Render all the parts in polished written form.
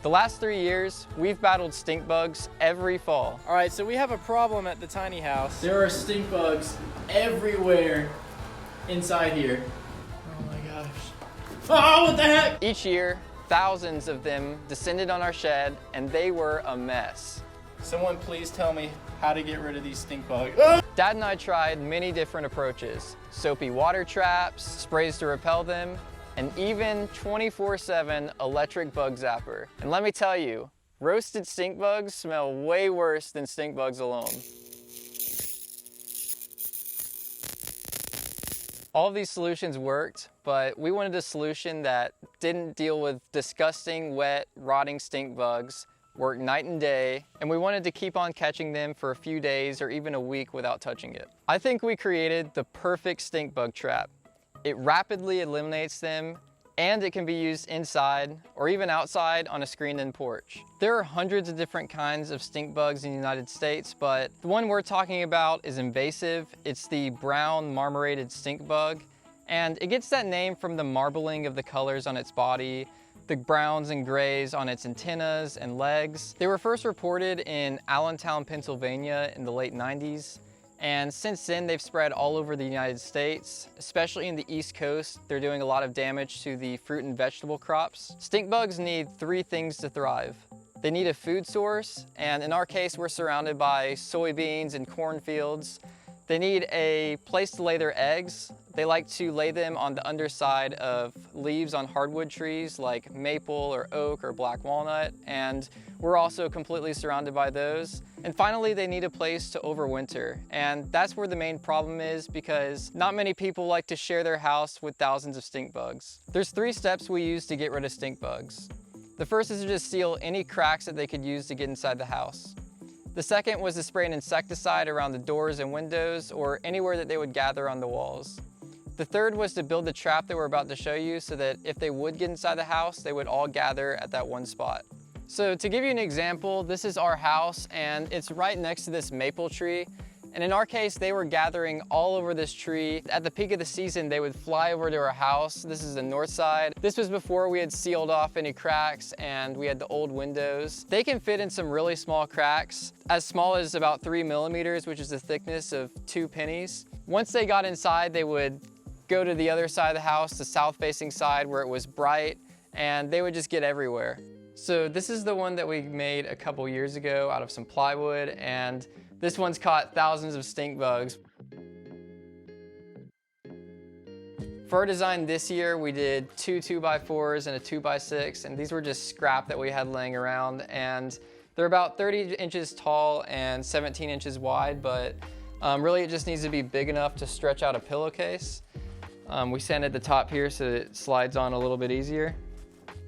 The last 3 years, we've battled stink bugs every fall. All right, so we have a problem at the tiny house. There are stink bugs everywhere inside here. Oh my gosh. Oh, what the heck? Each year, thousands of them descended on our shed, and they were a mess. Someone please tell me how to get rid of these stink bugs. Dad and I tried many different approaches. Soapy water traps, sprays to repel them, and even 24/7 electric bug zapper. And let me tell you, roasted stink bugs smell way worse than stink bugs alone. All of these solutions worked, but we wanted a solution that didn't deal with disgusting, wet, rotting stink bugs, work night and day, and we wanted to keep on catching them for a few days or even a week without touching it. I think we created the perfect stink bug trap. It rapidly eliminates them, and it can be used inside or even outside on a screened-in porch. There are hundreds of different kinds of stink bugs in the United States, but the one we're talking about is invasive. It's the brown marmorated stink bug, and it gets that name from the marbling of the colors on its body, the browns and grays on its antennas and legs. They were first reported in Allentown, Pennsylvania in the late 90s. And since then, they've spread all over the United States, especially in the East Coast. They're doing a lot of damage to the fruit and vegetable crops. Stink bugs need 3 things to thrive. They need a food source, and in our case, we're surrounded by soybeans and cornfields. They need a place to lay their eggs. They like to lay them on the underside of leaves on hardwood trees like maple or oak or black walnut, and we're also completely surrounded by those. And finally, they need a place to overwinter, and that's where the main problem is, because not many people like to share their house with thousands of stink bugs. There's 3 steps we use to get rid of stink bugs. The first is to just seal any cracks that they could use to get inside the house. The second was to spray an insecticide around the doors and windows or anywhere that they would gather on the walls. The third was to build the trap that we're about to show you so that if they would get inside the house, they would all gather at that one spot. So to give you an example, this is our house and it's right next to this maple tree. And in our case, they were gathering all over this tree. At the peak of the season, they would fly over to our house. This is the north side. This was before we had sealed off any cracks and we had the old windows. They can fit in some really small cracks, as small as about 3 millimeters, which is the thickness of 2 pennies. Once they got inside, they would go to the other side of the house, the south-facing side where it was bright, and they would just get everywhere. So this is the one that we made a couple years ago out of some plywood, and this one's caught thousands of stink bugs. For our design this year, we did 2 2x4s and a 2x6, and these were just scrap that we had laying around, and they're about 30 inches tall and 17 inches wide, but really it just needs to be big enough to stretch out a pillowcase. We sanded the top here so that it slides on a little bit easier.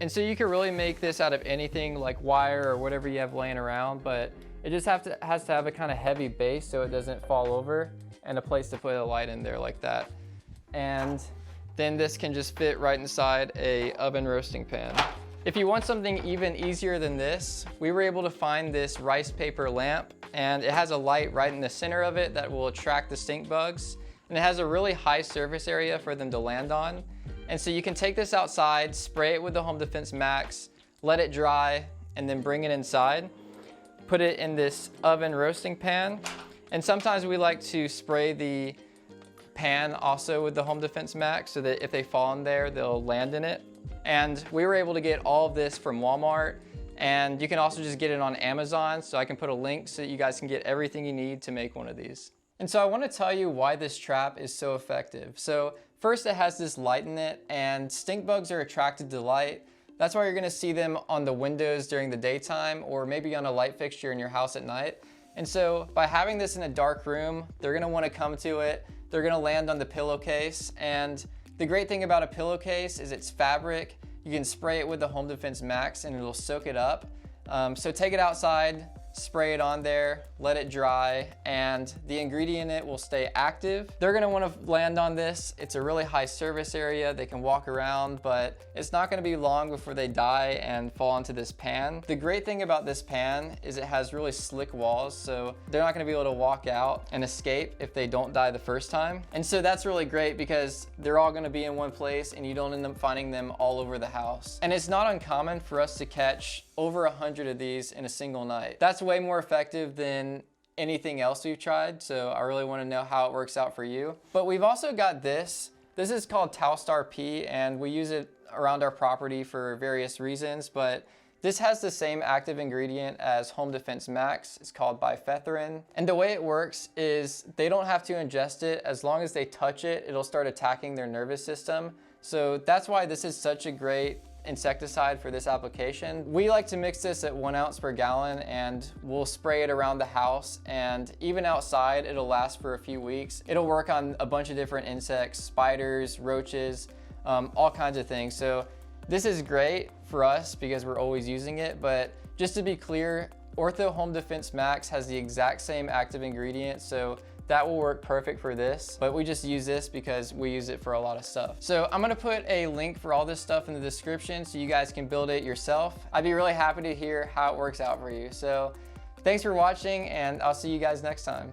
And so you can really make this out of anything like wire or whatever you have laying around, but it just has to have a kind of heavy base so it doesn't fall over, and a place to put a light in there like that. And then this can just fit right inside a oven roasting pan. If you want something even easier than this, we were able to find this rice paper lamp, and it has a light right in the center of it that will attract the stink bugs. And it has a really high surface area for them to land on. And so you can take this outside, spray it with the Home Defense Max, let it dry, and then bring it inside. Put it in this oven roasting pan. And sometimes we like to spray the pan also with the Home Defense Max so that if they fall in there, they'll land in it. And we were able to get all of this from Walmart, and you can also just get it on Amazon, so I can put a link so that you guys can get everything you need to make one of these. And so I want to tell you why this trap is so effective. So first, it has this light in it, and stink bugs are attracted to light. That's why you're going to see them on the windows during the daytime, or maybe on a light fixture in your house at night. And so by having this in a dark room, they're going to want to come to it. They're going to land on the pillowcase. And the great thing about a pillowcase is it's fabric. You can spray it with the Home Defense Max and it'll soak it up. So take it outside, spray it on there, let it dry, and the ingredient in it will stay active. They're gonna wanna land on this. It's a really high service area. They can walk around, but it's not gonna be long before they die and fall into this pan. The great thing about this pan is it has really slick walls, so they're not gonna be able to walk out and escape if they don't die the first time. And so that's really great because they're all gonna be in one place and you don't end up finding them all over the house. And it's not uncommon for us to catch over 100 of these in a single night. That's way more effective than anything else we've tried, so I really want to know how it works out for you. But we've also got this. This is called Taft P, and we use it around our property for various reasons, but this has the same active ingredient as Home Defense Max. It's called bifenthrin. And the way it works is they don't have to ingest it. As long as they touch it, it'll start attacking their nervous system. So that's why this is such a great insecticide for this application. We like to mix this at 1 ounce per gallon, and we'll spray it around the house, and even outside it'll last for a few weeks. It'll work on a bunch of different insects, spiders, roaches, all kinds of things. So this is great for us because we're always using it, but just to be clear, Ortho Home Defense Max has the exact same active ingredient, so that will work perfect for this, but we just use this because we use it for a lot of stuff. So I'm gonna put a link for all this stuff in the description so you guys can build it yourself. I'd be really happy to hear how it works out for you. So thanks for watching, and I'll see you guys next time.